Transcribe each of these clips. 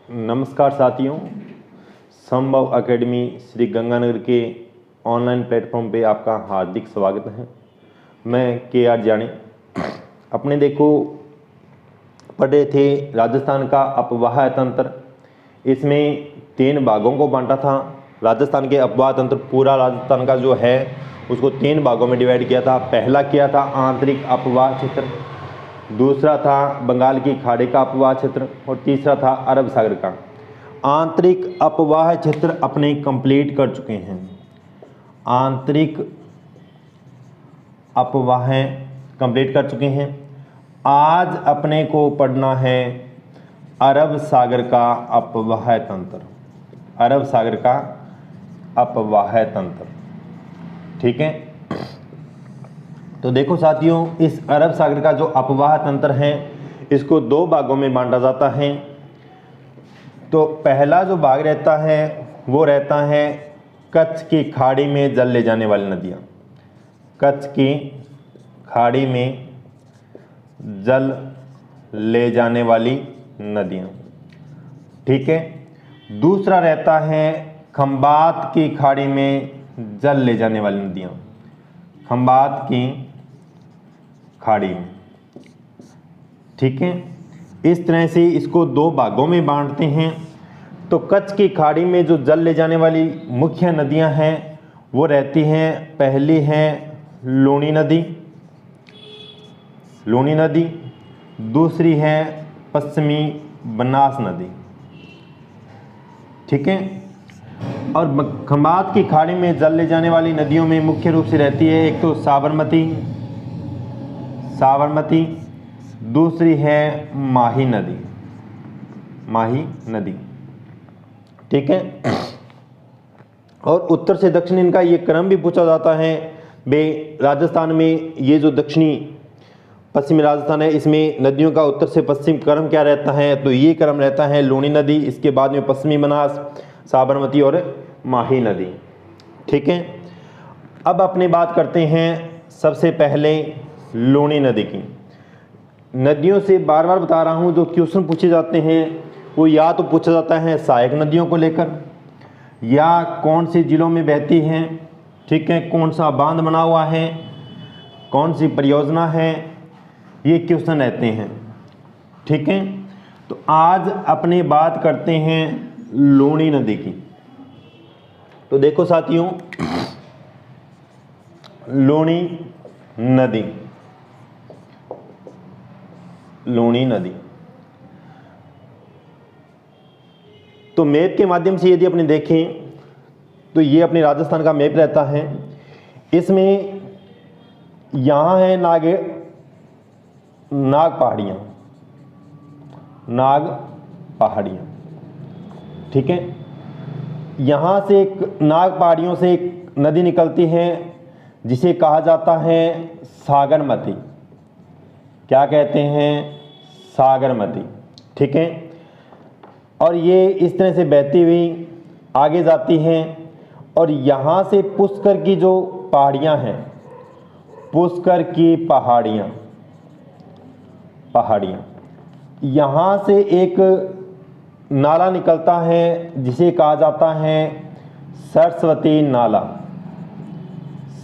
नमस्कार साथियों, संभव एकेडमी श्री गंगानगर के ऑनलाइन प्लेटफॉर्म पे आपका हार्दिक स्वागत है। मैं के.आर. जानी। अपने देखो पढ़े थे राजस्थान का अपवाह तंत्र। इसमें 3 भागों को बांटा था। राजस्थान के अपवाह तंत्र, पूरा राजस्थान का जो है उसको 3 भागों में डिवाइड किया था। पहला किया था आंतरिक अपवाह क्षेत्र, दूसरा था बंगाल की खाड़ी का अपवाह क्षेत्र और तीसरा था अरब सागर का। आंतरिक अपवाह क्षेत्र अपने कंप्लीट कर चुके हैं। आंतरिक अपवाह कंप्लीट कर चुके हैं। आज अपने को पढ़ना है अरब सागर का अपवाह तंत्र। अरब सागर का अपवाह तंत्र, ठीक है। तो देखो साथियों, इस अरब सागर का जो अपवाह तंत्र है इसको 2 भागों में बांटा जाता है। तो पहला जो भाग रहता है वो रहता है कच्छ की खाड़ी में जल ले जाने वाली नदियाँ। कच्छ की खाड़ी में जल ले जाने वाली नदियाँ, ठीक है। दूसरा रहता है खंबात की खाड़ी में जल ले जाने वाली नदियाँ। खंबात की खाड़ी में, ठीक है। इस तरह से इसको 2 भागों में बांटते हैं। तो कच्छ की खाड़ी में जो जल ले जाने वाली मुख्य नदियां हैं वो रहती हैं, पहली है लूनी नदी, लूनी नदी। दूसरी है पश्चिमी बनास नदी, ठीक है। और खंबात की खाड़ी में जल ले जाने वाली नदियों में मुख्य रूप से रहती है एक तो साबरमती, साबरमती। दूसरी है माही नदी, माही नदी, ठीक है। और उत्तर से दक्षिण इनका ये क्रम भी पूछा जाता है। राजस्थान में ये जो दक्षिणी पश्चिमी राजस्थान है इसमें नदियों का उत्तर से पश्चिम क्रम क्या रहता है, तो ये क्रम रहता है लूनी नदी, इसके बाद में पश्चिमी बनास, साबरमती और माही नदी, ठीक है। अब अपनी बात करते हैं सबसे पहले लूनी नदी की। नदियों से बार बार बता रहा हूँ, जो क्वेश्चन पूछे जाते हैं वो या तो पूछा जाता है सहायक नदियों को लेकर, या कौन से जिलों में बहती हैं, ठीक है, कौन सा बांध बना हुआ है, कौन सी परियोजना है, ये क्वेश्चन रहते हैं, ठीक है। तो आज अपनी बात करते हैं लूनी नदी की। तो देखो साथियों, लूनी नदी, लूनी नदी। तो मैप के माध्यम से यदि अपने देखें तो ये अपने राजस्थान का मैप रहता है। इसमें यहाँ है नाग पहाड़ियाँ, नाग पहाड़ियाँ, ठीक है। यहाँ से एक नाग पहाड़ियों से एक नदी निकलती है जिसे कहा जाता है सागरमती। क्या कहते हैं? सागरमती, ठीक है। और ये इस तरह से बहती हुई आगे जाती हैं और यहाँ से पुष्कर की जो पहाड़ियाँ हैं, पुष्कर की पहाड़ियाँ, पहाड़ियाँ, यहाँ से एक नाला निकलता है जिसे कहा जाता है सरस्वती नाला,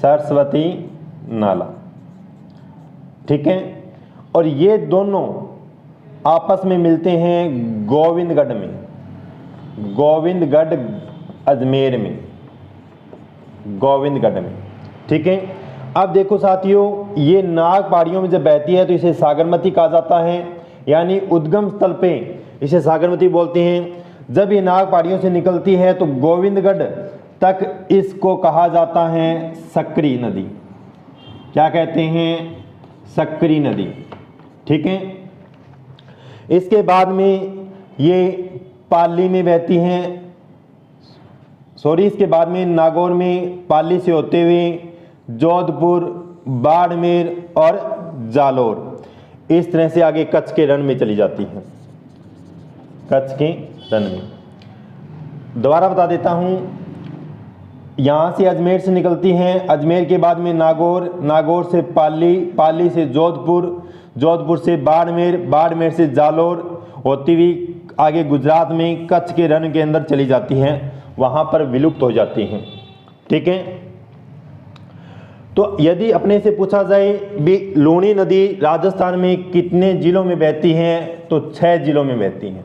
सरस्वती नाला, ठीक है। और ये दोनों आपस में मिलते हैं गोविंदगढ़ में, गोविंदगढ़ अजमेर में, गोविंदगढ़ में, ठीक है। अब देखो साथियों, ये नाग पहाड़ियों में जब बहती है तो इसे सागरमती कहा जाता है, यानी उद्गम स्थल पे इसे सागरमती बोलते हैं। जब ये नाग पहाड़ियों से निकलती है तो गोविंदगढ़ तक इसको कहा जाता है सकरी नदी। क्या कहते हैं? सकरी नदी, ठीक है। इसके बाद में ये पाली में बहती हैं, इसके बाद में नागौर में पाली से होते हुए जोधपुर, बाड़मेर और जालोर, इस तरह से आगे कच्छ के रण में चली जाती हैं, कच्छ के रण में। दोबारा बता देता हूँ, यहाँ से अजमेर से निकलती हैं, अजमेर के बाद में नागौर, नागौर से पाली, पाली से जोधपुर, जोधपुर से बाड़मेर, बाड़मेर से जालोर होती हुई आगे गुजरात में कच्छ के रण के अंदर चली जाती हैं, वहाँ पर विलुप्त हो जाती हैं। ठीक है, तो यदि अपने से पूछा जाए भी लूणी नदी राजस्थान में कितने जिलों में बहती है, तो 6 जिलों में बहती हैं।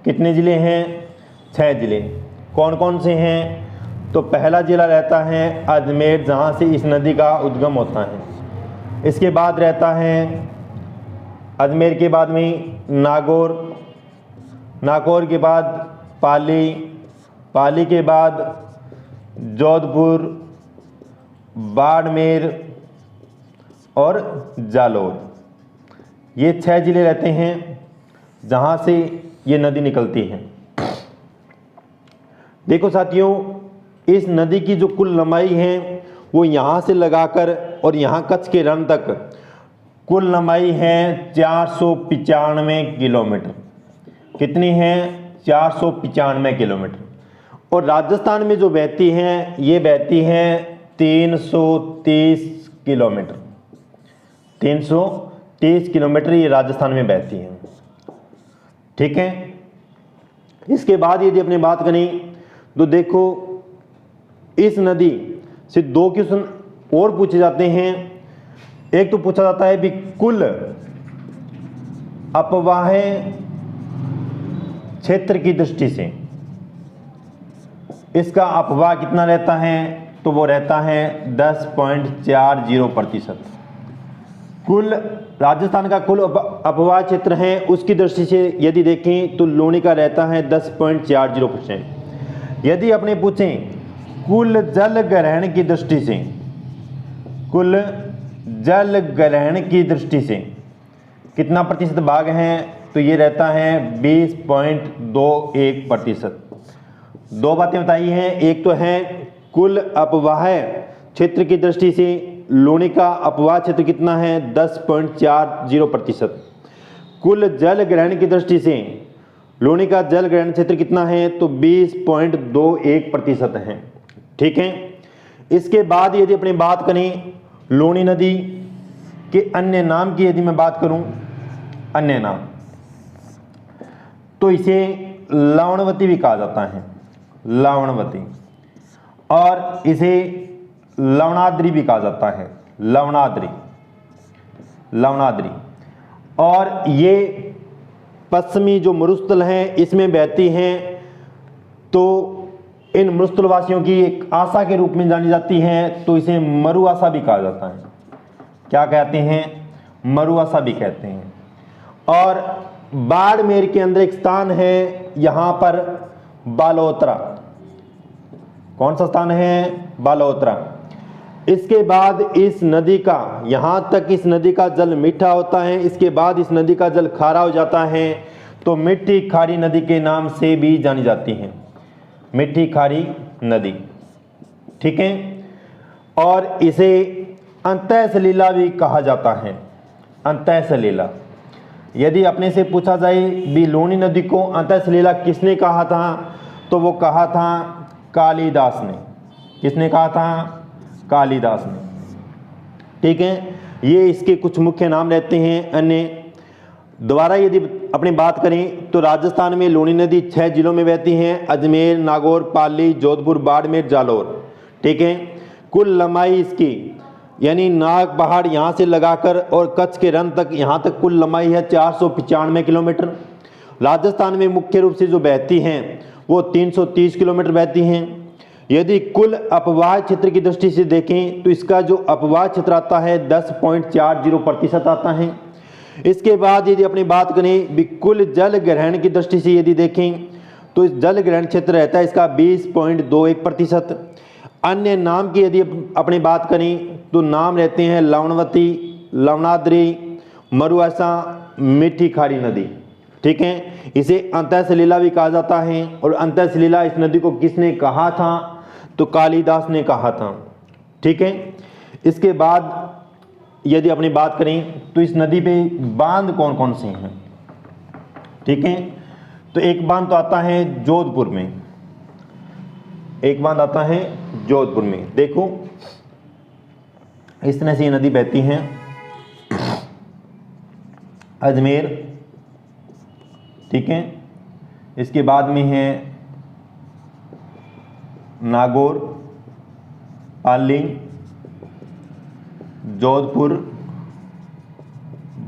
कितने ज़िले हैं? 6 ज़िले। कौन कौन से हैं? तो पहला ज़िला रहता है अजमेर, जहाँ से इस नदी का उद्गम होता है। इसके बाद रहता है अजमेर के बाद में नागौर, नागौर के बाद पाली, पाली के बाद जोधपुर, बाड़मेर और जालौर। ये 6 ज़िले रहते हैं जहाँ से ये नदी निकलती है। देखो साथियों, इस नदी की जो कुल लंबाई है वो यहाँ से लगाकर और यहाँ कच्छ के रण तक कुल लंबाई है 495 किलोमीटर। कितनी है? 495 किलोमीटर। और राजस्थान में जो बहती हैं ये बहती हैं 330 किलोमीटर। 330 किलोमीटर ये राजस्थान में बहती हैं। ठीक है, इसके बाद यदि अपने बात करें तो देखो इस नदी से 2 क्वेश्चन और पूछे जाते हैं। एक तो पूछा जाता है भी कुल अपवाह क्षेत्र की दृष्टि से इसका अपवाह कितना रहता है, तो वो रहता है 10.40%। कुल राजस्थान का कुल अपवाह क्षेत्र है उसकी दृष्टि से यदि देखें तो लूणी का रहता है 10.40%। यदि अपने पूछें कुल जल ग्रहण की दृष्टि से, कुल जल ग्रहण की दृष्टि से कितना प्रतिशत भाग है, तो ये रहता है 20.21%। दो बातें बताई हैं, एक तो है कुल अपवाह क्षेत्र की दृष्टि से लूणी का अपवाह क्षेत्र कितना है 10.40%। कुल जल ग्रहण की दृष्टि से लूणी का जल ग्रहण क्षेत्र कितना है, तो 20.21% है। ठीक है, इसके बाद यदि अपनी बात करें लूणी नदी के अन्य नाम की, यदि मैं बात करूं अन्य नाम, तो इसे लवणवती भी कहा जाता है, लवणवती, और इसे लवणाद्रि भी कहा जाता है, लवणाद्रि, लवणाद्रि। और ये पश्चिमी जो मरुस्थल हैं इसमें बहती हैं, तो इन मरुस्थलवासियों की एक आशा के रूप में जानी जाती हैं, तो इसे मरु आशा भी कहा जाता है। क्या कहते हैं? मरु आशा भी कहते हैं। और बाड़मेर के अंदर एक स्थान है, यहाँ पर बालोतरा। कौन सा स्थान है? बालोतरा। इसके बाद इस नदी का, यहाँ तक इस नदी का जल मीठा होता है, इसके बाद इस नदी का जल खारा हो जाता है, तो मीठी खारी नदी के नाम से भी जानी जाती है, मीठी खारी नदी। ठीक है, और इसे अंतः सलीला भी कहा जाता है, अंतः सलीला। यदि अपने से पूछा जाए भी लूणी नदी को अंतः सलीला किसने कहा था, तो वो कहा था कालिदास ने। किसने कहा था? कालिदास ने। ठीक है, ये इसके कुछ मुख्य नाम रहते हैं। अन्य दोबारा यदि अपनी बात करें तो राजस्थान में लूणी नदी 6 जिलों में बहती हैं, अजमेर, नागौर, पाली, जोधपुर, बाड़मेर, जालौर। ठीक है, कुल लंबाई इसकी यानी नाग पहाड़ यहाँ से लगाकर और कच्छ के रण तक, यहाँ तक कुल लंबाई है 495 किलोमीटर। राजस्थान में मुख्य रूप से जो बहती हैं वो 330 किलोमीटर बहती हैं। यदि कुल अपवाह क्षेत्र की दृष्टि से देखें तो इसका जो अपवाह क्षेत्र आता है 10.40% आता है। इसके बाद यदि अपनी बात करें कुल जल ग्रहण की दृष्टि से यदि देखें तो इस जल ग्रहण क्षेत्र रहता है इसका 20.21%। अन्य नाम की यदि अपनी बात करें तो नाम रहते हैं लवणवती, लवणाद्रि, मरुआसा, मीठी खारी नदी। ठीक है, इसे अंतः सलीला भी कहा जाता है। और अंतः सलीला इस नदी को किसने कहा था, तो कालिदास ने कहा था। ठीक है, इसके बाद यदि अपनी बात करें तो इस नदी पे बांध कौन कौन से हैं। ठीक है, तो एक बांध तो आता है जोधपुर में, एक बांध आता है जोधपुर में। देखो इस तरह से ये नदी बहती है, अजमेर, ठीक है, इसके बाद में है नागौर, पाली, जोधपुर,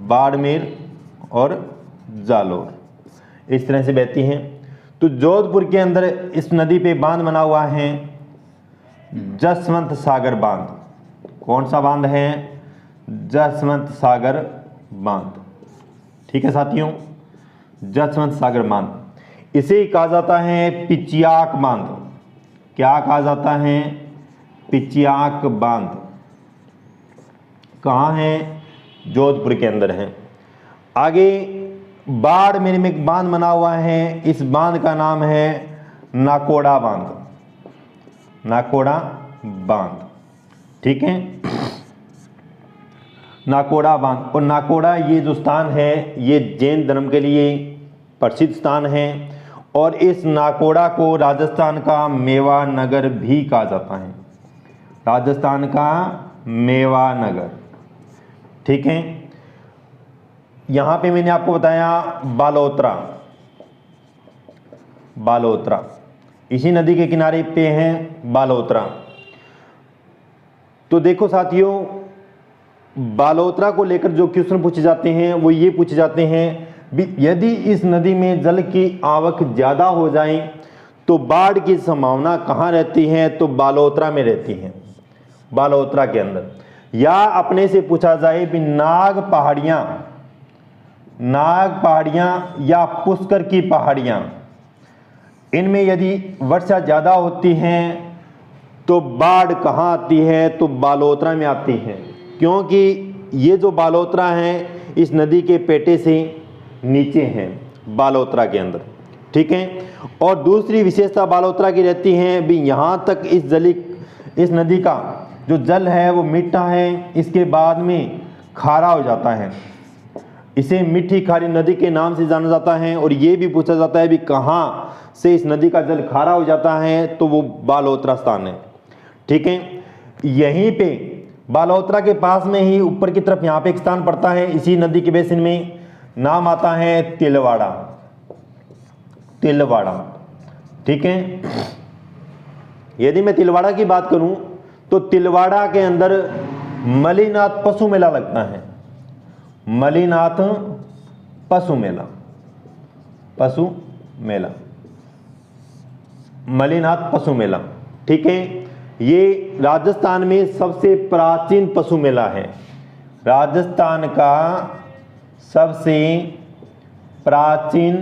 बाड़मेर और जालौर, इस तरह से बहती हैं। तो जोधपुर के अंदर इस नदी पे बांध बना हुआ है जसवंत सागर बांध। कौन सा बांध है? जसवंत सागर बांध। ठीक है साथियों, जसवंत सागर बांध। इसे कहा जाता है पिचियाक बांध। क्या कहा जाता है? पिचियाक बांध। कहाँ है? जोधपुर के अंदर है। आगे बाड़मेर में एक बांध बना हुआ है, इस बांध का नाम है नाकोड़ा बांध। नाकोड़ा बांध, ठीक है, नाकोड़ा बांध। और नाकोड़ा ये जो स्थान है ये जैन धर्म के लिए प्रसिद्ध स्थान है और इस नाकोड़ा को राजस्थान का मेवा नगर भी कहा जाता है। राजस्थान का मेवा नगर, ठीक है। यहां पे मैंने आपको बताया बालोतरा। बालोतरा इसी नदी के किनारे पे है बालोतरा। तो देखो साथियों, बालोतरा को लेकर जो क्वेश्चन पूछे जाते हैं वो ये पूछे जाते हैं, यदि इस नदी में जल की आवक ज़्यादा हो जाए तो बाढ़ की संभावना कहाँ रहती है? तो बालोतरा में रहती है, बालोतरा के अंदर। या अपने से पूछा जाए भी नाग पहाड़ियाँ या पुष्कर की पहाड़ियाँ, इनमें यदि वर्षा ज़्यादा होती है तो बाढ़ कहाँ आती है? तो बालोतरा में आती है, क्योंकि ये जो बालोतरा है इस नदी के पेटे से नीचे हैं, बालोतरा के अंदर, ठीक है। और दूसरी विशेषता बालोतरा की रहती है भी यहाँ तक इस नदी का जो जल है वो मीठा है, इसके बाद में खारा हो जाता है। इसे मीठी खारी नदी के नाम से जाना जाता है। और ये भी पूछा जाता है भी कहाँ से इस नदी का जल खारा हो जाता है? तो वो बालोतरा स्थान है, ठीक है। यहीं पे बालोतरा के पास में ही ऊपर की तरफ यहाँ पे एक स्थान पड़ता है इसी नदी के बेसिन में, नाम आता है तिलवाड़ा। तिलवाड़ा, ठीक है। यदि मैं तिलवाड़ा की बात करूं तो तिलवाड़ा के अंदर मलीनाथ पशु मेला लगता है। मलीनाथ पशु मेला, पशु मेला, मलीनाथ पशु मेला, ठीक है। ये राजस्थान में सबसे प्राचीन पशु मेला है। राजस्थान का सबसे प्राचीन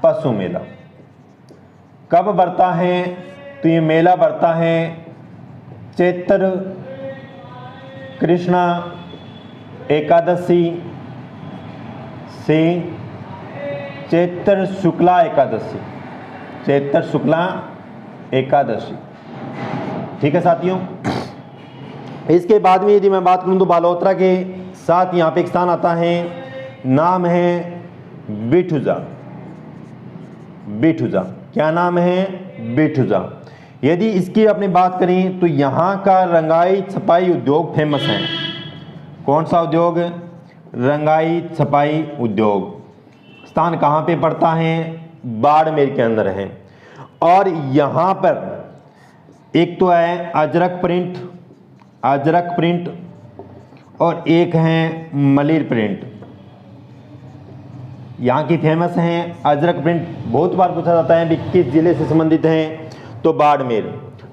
पशु मेला कब बढ़ता है? तो ये मेला बढ़ता है चैत्र कृष्णा एकादशी से चैत्र शुक्ला एकादशी, चैत्र शुक्ला एकादशी, ठीक है साथियों। इसके बाद में यदि मैं बात करूं तो बालोतरा के साथ यहाँ पे एक स्थान आता है, नाम है बिठुजा। बिठुजा, क्या नाम है? बिठुजा। यदि इसकी अपनी बात करें तो यहाँ का रंगाई छपाई उद्योग फेमस है। कौन सा उद्योग? रंगाई छपाई उद्योग। स्थान कहाँ पे पड़ता है? बाड़मेर के अंदर है। और यहाँ पर एक तो है अजरक प्रिंट, अजरक प्रिंट, और एक है मलिर प्रिंट। यहाँ की फेमस हैं अजरक प्रिंट। बहुत बार पूछा जाता है भी किस जिले से संबंधित हैं? तो बाड़मेर,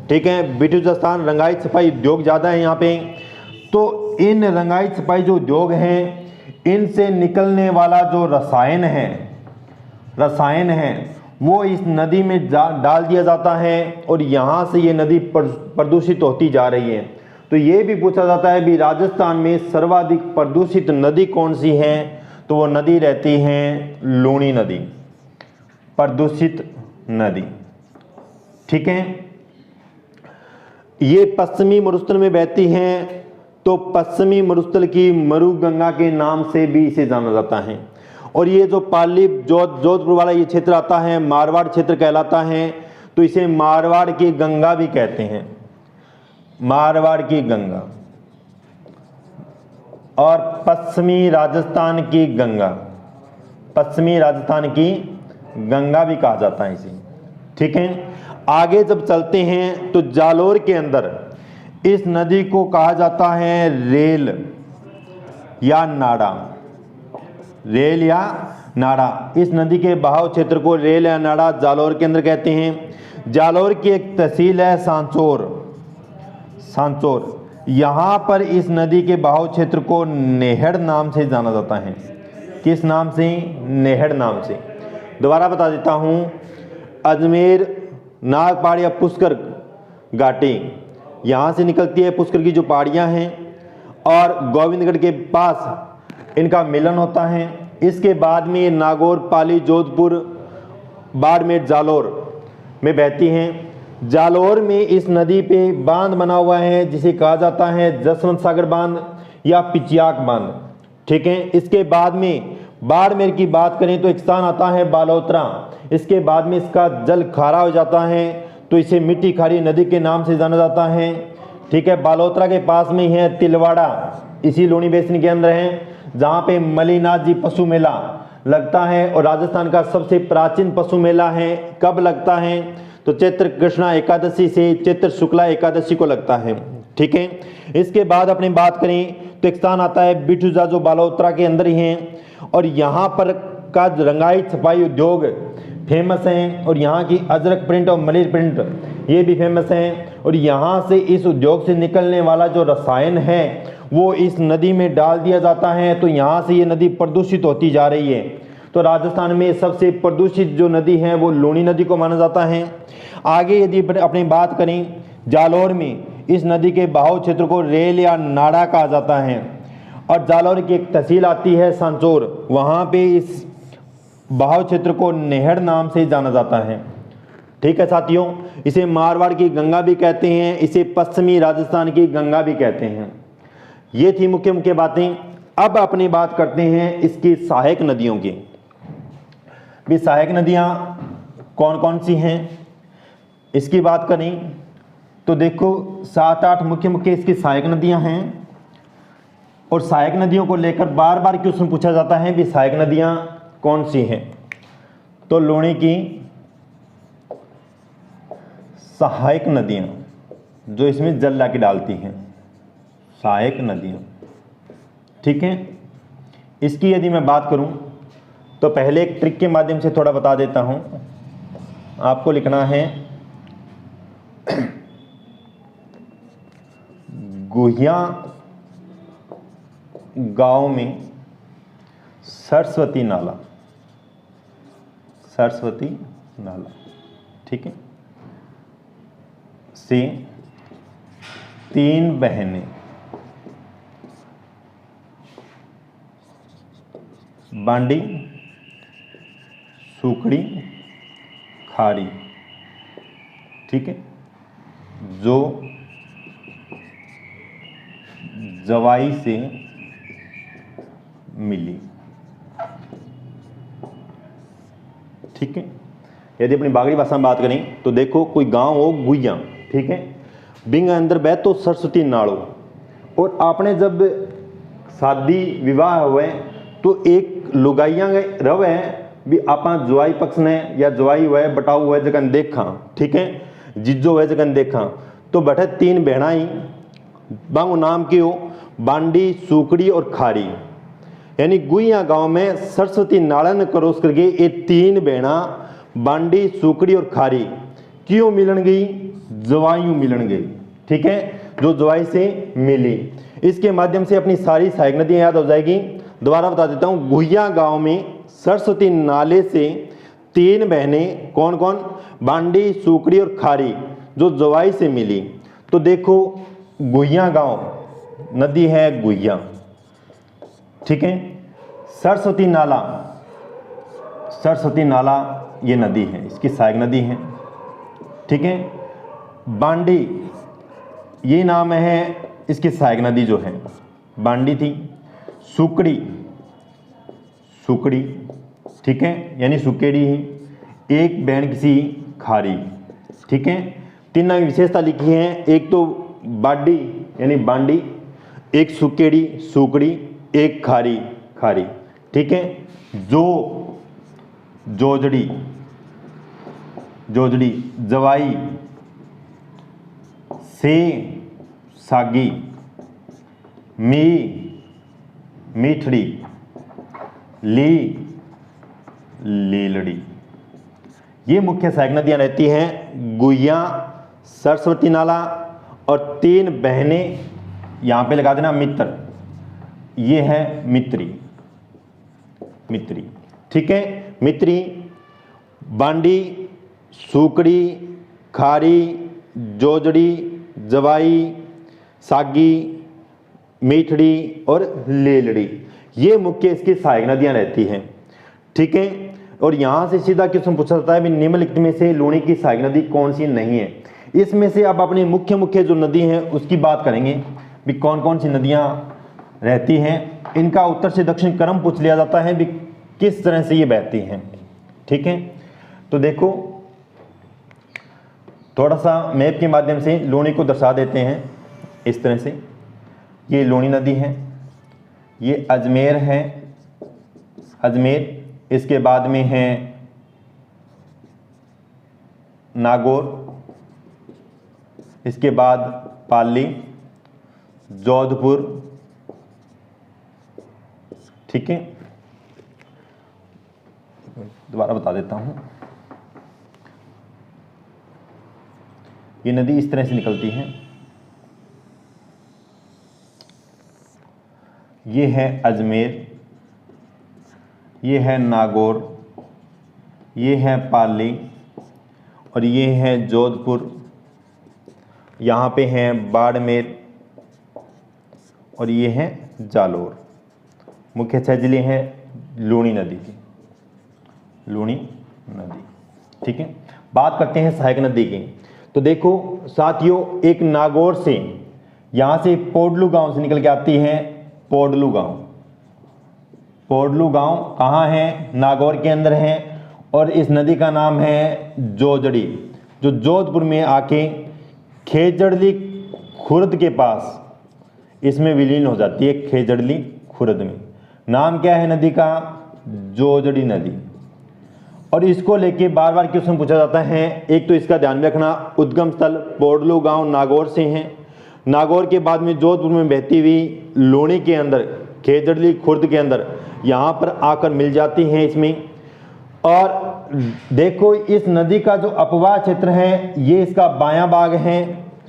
ठीक है। बिठुजा स्थान रंगाई छपाई उद्योग ज़्यादा है यहाँ पे। तो इन रंगाई छपाई जो उद्योग हैं इनसे निकलने वाला जो रसायन है वो इस नदी में डाल दिया जाता है और यहाँ से ये नदी प्रदूषित होती जा रही है। तो ये भी पूछा जाता है भी राजस्थान में सर्वाधिक प्रदूषित नदी कौन सी है? तो वो नदी रहती है लूणी नदी, प्रदूषित नदी, ठीक है। ये पश्चिमी मरुस्थल में बहती हैं, तो पश्चिमी मरुस्थल की मरुगंगा के नाम से भी इसे जाना जाता है। और ये जो पाली जोधपुर वाला ये क्षेत्र आता है मारवाड़ क्षेत्र कहलाता है, तो इसे मारवाड़ की गंगा भी कहते हैं, मारवाड़ की गंगा। और पश्चिमी राजस्थान की गंगा, पश्चिमी राजस्थान की गंगा भी कहा जाता है इसे। ठीक है, आगे जब चलते हैं तो जालोर के अंदर इस नदी को कहा जाता है रेल या नाड़ा। रेल या नाड़ा, इस नदी के बहाव क्षेत्र को रेल या नाड़ा जालोर के अंदर कहते हैं। जालोर की एक तहसील है सांचौर। सांचौर, यहाँ पर इस नदी के बहाव क्षेत्र को नेहड़ नाम से जाना जाता है। किस नाम से? नेहड़ नाम से। दोबारा बता देता हूँ, अजमेर नागपाड़ या पुष्कर घाटी यहाँ से निकलती है, पुष्कर की जो पहाड़ियाँ हैं, और गोविंदगढ़ के पास इनका मिलन होता है। इसके बाद में नागौर, पाली, जोधपुर, बाड़मेर, जालोर में बहती हैं। जालोर में इस नदी पे बांध बना हुआ है जिसे कहा जाता है जसवंत सागर बांध या पिचियाक बांध। ठीक है, इसके बाद में बाड़मेर की बात करें तो एक स्थान आता है बालोतरा। इसके बाद में इसका जल खारा हो जाता है तो इसे मिट्टी खारी नदी के नाम से जाना जाता है। ठीक है, बालोतरा के पास में ही है तिलवाड़ा, इसी लूणी बेसिन के अंदर है, जहाँ पे मलीनाथ जी पशु मेला लगता है और राजस्थान का सबसे प्राचीन पशु मेला है। कब लगता है? तो चैत्र कृष्णा एकादशी से चैत्र शुक्ला एकादशी को लगता है। ठीक है, इसके बाद अपनी बात करें तो एक स्थान आता है बिठूजा जो बालोतरा के अंदर ही है, और यहाँ पर का रंगाई छपाई उद्योग फेमस हैं, और यहाँ की अजरक प्रिंट और मलिर प्रिंट ये भी फेमस हैं। और यहाँ से इस उद्योग से निकलने वाला जो रसायन है वो इस नदी में डाल दिया जाता है, तो यहाँ से ये नदी प्रदूषित होती जा रही है। तो राजस्थान में सबसे प्रदूषित जो नदी है वो लूणी नदी को माना जाता है। आगे यदि अपनी बात करें, जालोर में इस नदी के बहाव क्षेत्र को रेल या नाड़ा कहा जाता है, और जालोर की एक तहसील आती है सांचौर, वहाँ पे इस बहाव क्षेत्र को नेहड़ नाम से जाना जाता है। ठीक है साथियों, इसे मारवाड़ की गंगा भी कहते हैं, इसे पश्चिमी राजस्थान की गंगा भी कहते हैं। ये थी मुख्य मुख्य बातें। अब अपनी बात करते हैं इसकी सहायक नदियों की। भी सहायक नदियाँ कौन कौन सी हैं इसकी बात करें तो देखो 7-8 मुख्य मुख्य इसकी सहायक नदियाँ हैं, और सहायक नदियों को लेकर बार बार क्वेश्चन पूछा जाता है भी सहायक नदियाँ कौन सी हैं। तो लूणी की सहायक नदियाँ जो इसमें जल ला के डालती हैं, सहायक नदियाँ। ठीक है, इसकी यदि मैं बात करूं तो पहले एक ट्रिक के माध्यम से थोड़ा बता देता हूं। आपको लिखना है गुहिया गांव में सरस्वती नाला, सरस्वती नाला, ठीक है, से 3 बहनें बांडी, सूखड़ी, खारी, ठीक है, जो जवाई से मिली। ठीक है, यदि अपनी बागड़ी भाषा में बात करें तो देखो कोई गांव हो गुइया, ठीक है, बिंग अंदर बह तो सरस्वती नालो, और आपने जब शादी विवाह हुए तो एक लुगाइया रवे भी आपा जवाई पक्ष ने या जवाई हुए बटाऊ हुए जगन देखा, ठीक है, जिज्जो हुए जगन देखा, तो बैठे 3 बहनाई बांगो नाम की हो बांडी, सूखड़ी और खारी, यानी गुइया गांव में सरस्वती नाला ने क्रॉस करके ये 3 बहना बांडी, सूखड़ी और खारी क्यों मिलन गई? जवाइयों मिलन गई, ठीक है, जो जवाई से मिली। इसके माध्यम से अपनी सारी सहायक नदियां याद हो जाएगी। दोबारा बता देता हूं, गुहिया गांव में सरस्वती नाले से 3 बहनें कौन कौन? बांडी, सूखड़ी और खारी, जो जवाई से मिली। तो देखो गुहिया गांव नदी है गुहिया, ठीक है, सरस्वती नाला, सरस्वती नाला ये नदी है, इसकी सहायक नदी है, ठीक है। बांडी ये नाम है इसकी सहायक नदी जो है, बांडी थी। सूखड़ी, सूखड़ी, ठीक है, यानी सुकेड़ी ही, एक बहन किसी खारी, ठीक है। 3 की विशेषता लिखी है, एक तो बाडी यानी बांडी, एक सुकेड़ी सूखड़ी, एक खारी खारी, ठीक है। जो जोजड़ी, जोजड़ी, जवाई से सागी, मी मीठड़ी, ली लीलड़ी। ये मुख्य सहायक नदियाँ रहती हैं। गुहिया, सरस्वती नाला और 3 बहनें, यहाँ पे लगा देना मित्र, ये है मित्री, मित्री, ठीक है। मित्री, बांडी, सूकड़ी, खारी, जोजड़ी, जवाई, सागी, मीठड़ी और लेलड़ी, ये मुख्य इसकी सहायक नदियाँ रहती हैं, ठीक है। और यहाँ से सीधा क्वेश्चन पूछा जाता है भी निम्नलिखित में से लूणी की सहायक नदी कौन सी नहीं है। इसमें से अब अपनी मुख्य मुख्य जो नदी हैं उसकी बात करेंगे भी कौन कौन सी नदियाँ रहती हैं। इनका उत्तर से दक्षिण क्रम पूछ लिया जाता है भी किस तरह से ये बहती हैं, ठीक है। तो देखो थोड़ा सा मैप के माध्यम से लूणी को दर्शा देते हैं इस तरह से। ये लूणी नदी है, ये अजमेर है, अजमेर, इसके बाद में है नागौर, इसके बाद पाली, जोधपुर, ठीक है। दोबारा बता देता हूं, ये नदी इस तरह से निकलती है। ये है अजमेर, ये है नागौर, ये है पाली और ये है जोधपुर, यहाँ पे हैं बाड़मेर और ये है जालोर। मुख्य 6 जिले हैं लूणी नदी के, लूणी नदी, ठीक है। बात करते हैं सहायक नदी की। तो देखो साथियों, एक नागौर से, यहाँ से पोडलू गांव से निकल के आती है, पोडलू गांव, पोडलू गांव कहाँ है, नागौर के अंदर है और इस नदी का नाम है जोजड़ी, जो जोधपुर में आके खेजड़ली खुर्द के पास इसमें विलीन हो जाती है। खेजड़ली खुर्द में नाम क्या है नदी का, जोजड़ी नदी। और इसको लेके बार बार क्वेश्चन पूछा जाता है। एक तो इसका ध्यान रखना, उद्गम स्थल पोडलू गांव नागौर से है, नागौर के बाद में जोधपुर में बहती हुई लूणी के अंदर, खेजड़ली खुर्द के अंदर यहाँ पर आकर मिल जाती हैं इसमें। और देखो इस नदी का जो अपवाह क्षेत्र है, ये इसका बायां भाग है,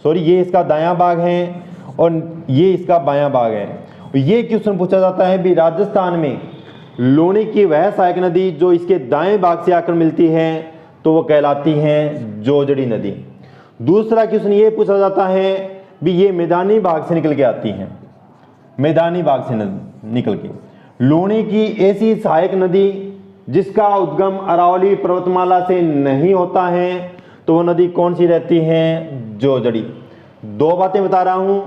सॉरी ये इसका दायां भाग है और ये इसका बायां भाग है। ये क्वेश्चन पूछा जाता है भी राजस्थान में लूणी की वह सहायक नदी जो इसके दाएं भाग से आकर मिलती है तो वो कहलाती है जोजड़ी नदी। दूसरा क्वेश्चन ये पूछा जाता है भी ये मैदानी भाग से निकल के आती हैं, मैदानी भाग से निकल के। लूणी की ऐसी सहायक नदी जिसका उद्गम अरावली पर्वतमाला से नहीं होता है तो वो नदी कौन सी रहती है, जोजड़ी। 2 बातें बता रहा हूं,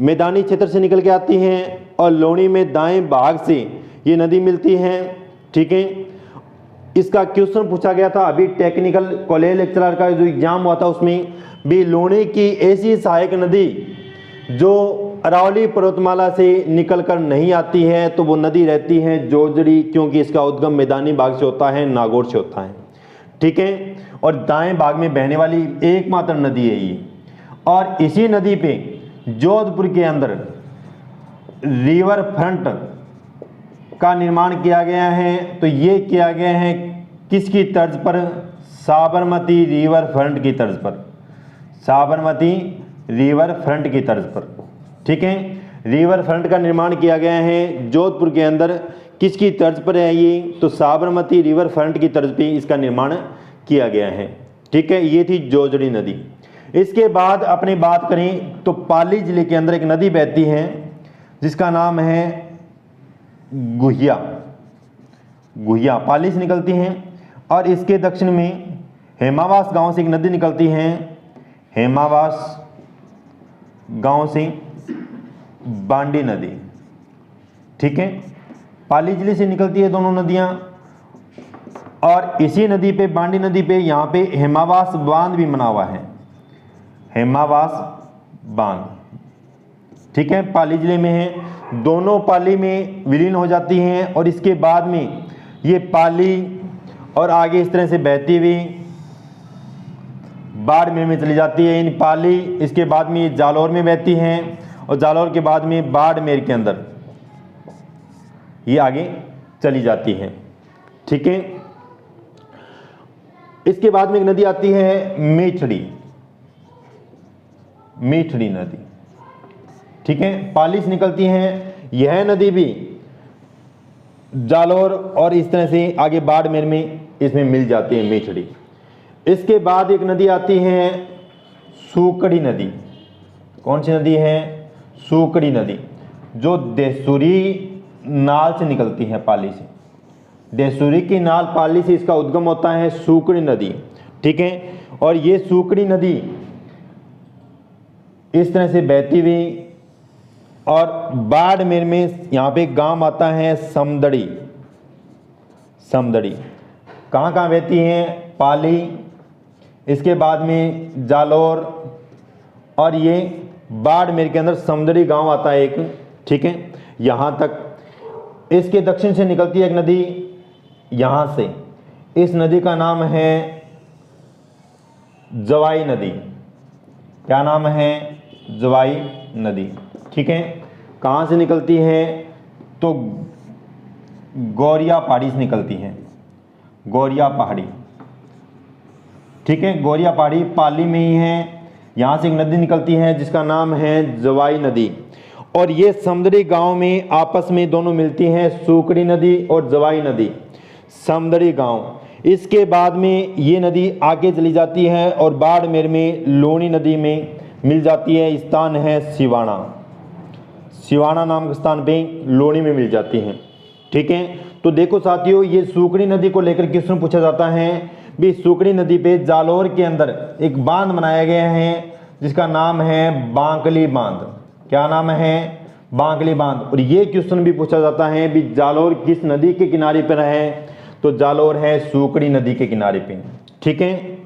मैदानी क्षेत्र से निकल के आती हैं और लूणी में दाएं भाग से ये नदी मिलती है, ठीक है। इसका क्वेश्चन पूछा गया था अभी टेक्निकल कॉलेज लेक्चरर का जो एग्जाम हुआ था उसमें भी, लूणी की ऐसी सहायक नदी जो अरावली पर्वतमाला से निकलकर नहीं आती है तो वो नदी रहती है जोजड़ी, क्योंकि इसका उद्गम मैदानी भाग से होता है, नागौर से होता है, ठीक है। और दाएं भाग में बहने वाली एकमात्र नदी है ये। और इसी नदी पे जोधपुर के अंदर रिवर फ्रंट का निर्माण किया गया है। तो ये किया गया है किसकी तर्ज पर, साबरमती रिवर फ्रंट की तर्ज पर, साबरमती रिवर फ्रंट की तर्ज पर, ठीक है। रिवर फ्रंट का निर्माण किया गया है जोधपुर के अंदर, किसकी तर्ज पर है ये, तो साबरमती रिवर फ्रंट की तर्ज पे इसका निर्माण किया गया है, ठीक है। ये थी जोजड़ी नदी। इसके बाद अपनी बात करें तो पाली जिले के अंदर एक नदी बहती है जिसका नाम है गुहिया, गुहिया पाली से निकलती हैं। और इसके दक्षिण में हेमावास गांव से एक नदी निकलती है, हेमावास गांव से बांडी नदी, ठीक है। पाली जिले से निकलती है दोनों नदियां। और इसी नदी पे, बांडी नदी पे, यहाँ पे हेमावास बांध भी बना हुआ है, हेमावास बांध, ठीक है, पाली जिले में है। दोनों पाली में विलीन हो जाती हैं और इसके बाद में ये पाली और आगे इस तरह से बहती हुई बाड़मेर में चली जाती है। इन पाली इसके बाद में ये जालौर में बहती हैं और जालौर के बाद में बाड़मेर के अंदर ये आगे चली जाती है। ठीक है, इसके बाद में एक नदी आती है मीठड़ी, मीठड़ी नदी। ठीक है, पाली से निकलती है। यह नदी भी जालौर और इस तरह से आगे बाड़मेर में इसमें मिल जाती है मीठड़ी। इसके बाद एक नदी आती है सूकड़ी नदी। कौन सी नदी है? सूकड़ी नदी, जो देसूरी नाल से निकलती है, पाली से। देसूरी की नाल पाली से इसका उद्गम होता है सूकड़ी नदी। ठीक है, और ये सूकड़ी नदी इस तरह से बहती हुई और बाड़मेर में यहाँ पे एक गांव आता है समदड़ी। समदड़ी कहाँ कहाँ बहती है? पाली, इसके बाद में जालौर और ये बाड़मेर के अंदर समदड़ी गांव आता है एक। ठीक है, यहाँ तक। इसके दक्षिण से निकलती है एक नदी यहाँ से। इस नदी का नाम है जवाई नदी। क्या नाम है? जवाई नदी। ठीक है, कहाँ से निकलती है? तो गौरिया पहाड़ी से निकलती है, गौरिया पहाड़ी। ठीक है, गौरिया पहाड़ी पाली में ही है। यहाँ से एक नदी निकलती है जिसका नाम है जवाई नदी, और ये समदड़ी गांव में आपस में दोनों मिलती हैं, सूकड़ी नदी और जवाई नदी, समदड़ी गांव। इसके बाद में ये नदी आगे चली जाती है और बाड़मेर में लोनी नदी में मिल जाती है। स्थान है सिवाना, सिवाना नाम के स्थान पे लोनी में मिल जाती है। ठीक है, तो देखो साथियों, ये सूकड़ी नदी को लेकर क्वेश्चन पूछा जाता है भी। सूकड़ी नदी पे जालौर के अंदर एक बांध बनाया गया है जिसका नाम है बांकली बांध। क्या नाम है? बांकली बांध। और ये क्वेश्चन भी पूछा जाता है भी जालौर किस नदी के किनारे पर है? तो जालौर है सूकड़ी नदी के किनारे पे। ठीक है,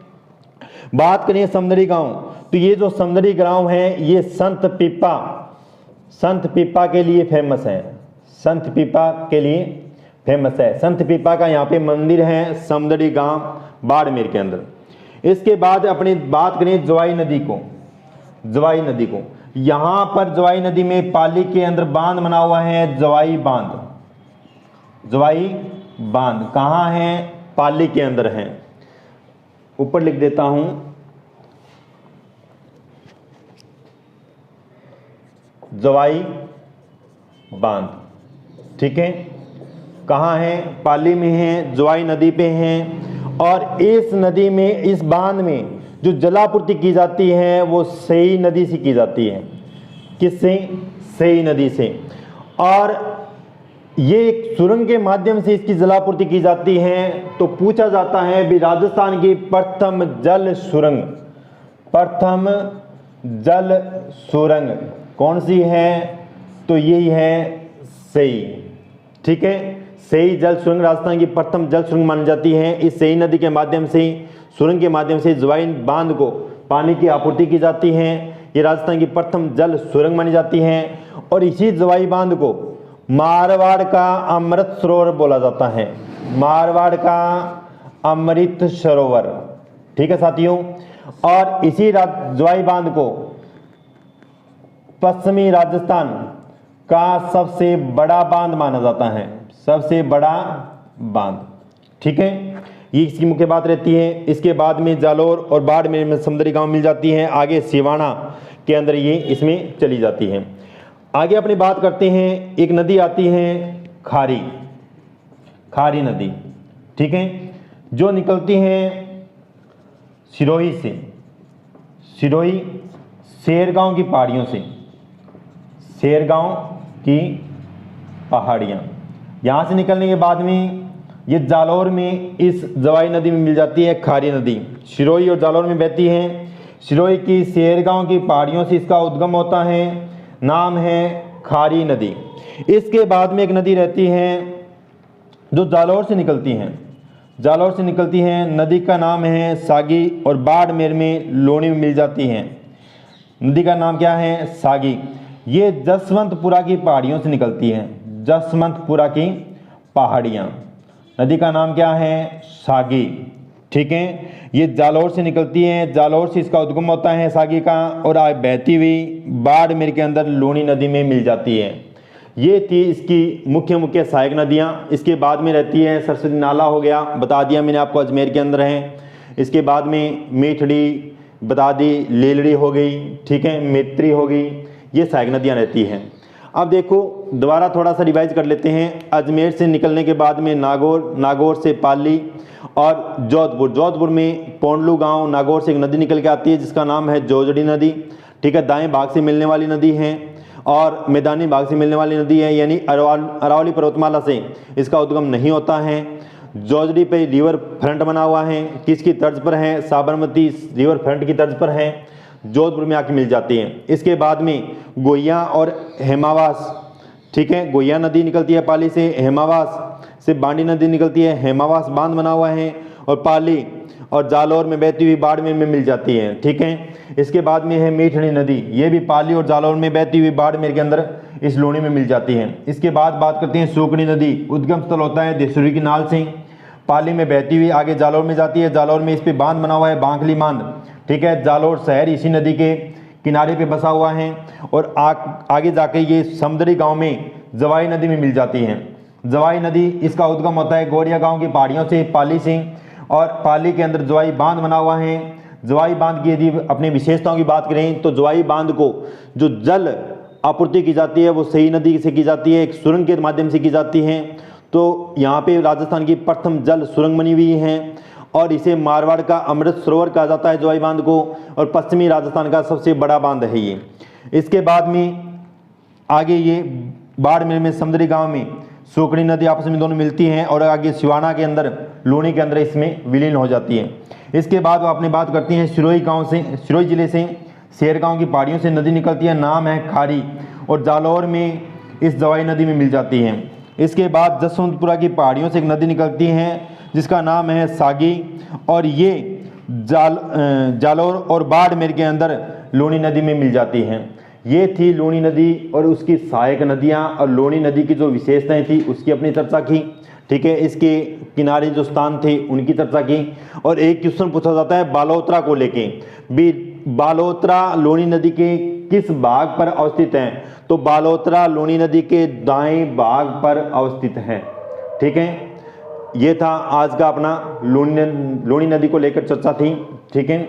बात करें समदड़ी गांव, तो ये जो समदड़ी गांव है ये संत पीपा के लिए फेमस है। संत पीपा के लिए फेमस है। संत पीपा का यहाँ पे मंदिर है समदड़ी गांव बाड़मेर के अंदर। इसके बाद अपनी बात करें जवाई नदी को। जवाई नदी को यहाँ पर जवाई नदी में पाली के अंदर बांध बना हुआ है, जवाई बांध। जवाई बांध कहाँ है? पाली के अंदर है। ऊपर लिख देता हूं, जवाई बांध। ठीक है, कहाँ है? पाली में है, जवाई नदी पे है। और इस नदी में, इस बांध में जो जलापूर्ति की जाती है वो सई नदी से की जाती है। किससे? सई नदी से। और ये एक सुरंग के माध्यम से इसकी जलापूर्ति की जाती है। तो पूछा जाता है भी राजस्थान की प्रथम जल सुरंग, प्रथम जल सुरंग कौन सी है? तो यही है सई। ठीक है, सई जल सुरंग राजस्थान की प्रथम जल सुरंग मानी जाती है। इस सई नदी के माध्यम से, सुरंग के माध्यम से जवाई बांध को पानी की आपूर्ति की जाती है। ये राजस्थान की प्रथम जल सुरंग मानी जाती है। और इसी जवाई बांध को मारवाड़ का अमृत सरोवर बोला जाता है। मारवाड़ का अमृत सरोवर। ठीक है साथियों, और इसी जवाई बांध को पश्चिमी राजस्थान का सबसे बड़ा बांध माना जाता है, सबसे बड़ा बांध। ठीक है, ये इसकी मुख्य बात रहती है। इसके बाद में जालौर और बाड़मेर में समदड़ी गांव मिल जाती है। आगे सिवाना के अंदर ये इसमें चली जाती है। आगे अपनी बात करते हैं, एक नदी आती है खारी, खारी नदी। ठीक है, जो निकलती है सिरोही से, सिरोही शेरगांव की पहाड़ियों से, शेरगांव की पहाड़ियाँ। यहाँ से निकलने के बाद में ये जालौर में इस जवाई नदी में मिल जाती है खारी नदी। सिरोही और जालौर में बहती है। सिरोही की शेरगांव की पहाड़ियों से इसका उद्गम होता है, नाम है खारी नदी। इसके बाद में एक नदी रहती है जो जालौर से निकलती है, जालौर से निकलती है। नदी का नाम है सागी और बाड़मेर में लोनी में मिल जाती है। नदी का नाम क्या है? सागी। ये जसवंतपुरा की पहाड़ियों से निकलती है, जसवंतपुरा की पहाड़ियाँ। नदी का नाम क्या है? सागी। ठीक है, ये जालौर से निकलती है, जालौर से इसका उद्गम होता है सागी का, और आगे बहती हुई बाड़मेर के अंदर लूनी नदी में मिल जाती है। ये थी इसकी मुख्य मुख्य सहायक नदियाँ। इसके बाद में रहती है सरस्वती नाला, हो गया, बता दिया मैंने आपको, अजमेर के अंदर है। इसके बाद में मीठड़ी बता दी, लेलड़ी हो गई, ठीक है, मित्री हो गई, ये सहायक नदियाँ रहती हैं। अब देखो दोबारा थोड़ा सा रिवाइज कर लेते हैं। अजमेर से निकलने के बाद में नागौर, नागौर से पाली और जोधपुर, जोधपुर में पोंडलू गांव, नागौर से एक नदी निकल के आती है जिसका नाम है जोजड़ी नदी। ठीक है, दाएं भाग से मिलने वाली नदी है और मैदानी भाग से मिलने वाली नदी है, यानी अरावली पर्वतमाला से इसका उद्गम नहीं होता है। जोजड़ी पे रिवर फ्रंट बना हुआ है, किसकी तर्ज पर है? साबरमती रिवर फ्रंट की तर्ज पर है, जोधपुर में आके मिल जाती हैं। इसके बाद में गोया और हेमावास, ठीक है, गोया नदी निकलती है पाली से, हेमावास से बांडी नदी निकलती है, हेमावास बांध बना हुआ है, और पाली और जालौर में बहती हुई बाड़मेर में मिल जाती है। ठीक है, इसके बाद में है मीठड़ी नदी, ये भी पाली और जालौर में बहती हुई बाड़मेर के अंदर इस लूणी में मिल जाती है। इसके बाद बात करते हैं सूकड़ी नदी, उद्गम स्थल होता है देसुरी की नाल से, पाली में बहती हुई आगे जालौर में जाती है, जालौर में इस पे बांध बना हुआ है, बांखली बांध। ठीक है, जालौर शहर इसी नदी के किनारे पे बसा हुआ है, और आगे जाके ये समुद्री गांव में जवाई नदी में मिल जाती हैं। जवाई नदी, इसका उद्गम होता है गोरिया गांव की पहाड़ियों से, पाली से, और पाली के अंदर जवाई बांध बना हुआ है। जवाई बांध की यदि अपनी विशेषताओं की बात करें तो जवाई बांध को जो जल आपूर्ति की जाती है वो सही नदी से की जाती है, एक सुरंग के माध्यम से की जाती है। तो यहाँ पे राजस्थान की प्रथम जल सुरंग बनी हुई है, और इसे मारवाड़ का अमृत सरोवर कहा जाता है जवाई बांध को, और पश्चिमी राजस्थान का सबसे बड़ा बांध है ये। इसके बाद में आगे ये बाड़मेर में समुद्री गांव में सूकड़ी नदी आपस में दोनों मिलती हैं, और आगे सिवाना के अंदर लूणी के अंदर इसमें विलीन हो जाती है। इसके बाद वो अपनी बात करती हैं सिरोही गांव से, सिरोही जिले से शेर गांव की पहाड़ियों से नदी निकलती है, नाम है खारी, और जालौर में इस जवाई नदी में मिल जाती है। इसके बाद जसवंतपुरा की पहाड़ियों से एक नदी निकलती है जिसका नाम है सागी, और ये जालौर और बाड़मेर के अंदर लूणी नदी में मिल जाती हैं। ये थी लूणी नदी और उसकी सहायक नदियाँ, और लूणी नदी की जो विशेषताएं थी उसकी अपनी चर्चा की। ठीक है, इसके किनारे जो स्थान थे उनकी चर्चा की। और एक क्वेश्चन पूछा जाता है बालोतरा को लेके भी, बालोतरा लूणी नदी के किस भाग पर अवस्थित है? तो बालोतरा लूणी नदी के दाएं भाग पर अवस्थित है। ठीक है, ये था आज का अपना लूणी नदी को लेकर चर्चा थी। ठीक है,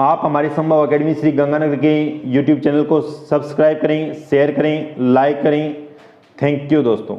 आप हमारी संभव एकेडमी श्री गंगानगर के यूट्यूब चैनल को सब्सक्राइब करें, शेयर करें, लाइक करें। थैंक यू दोस्तों।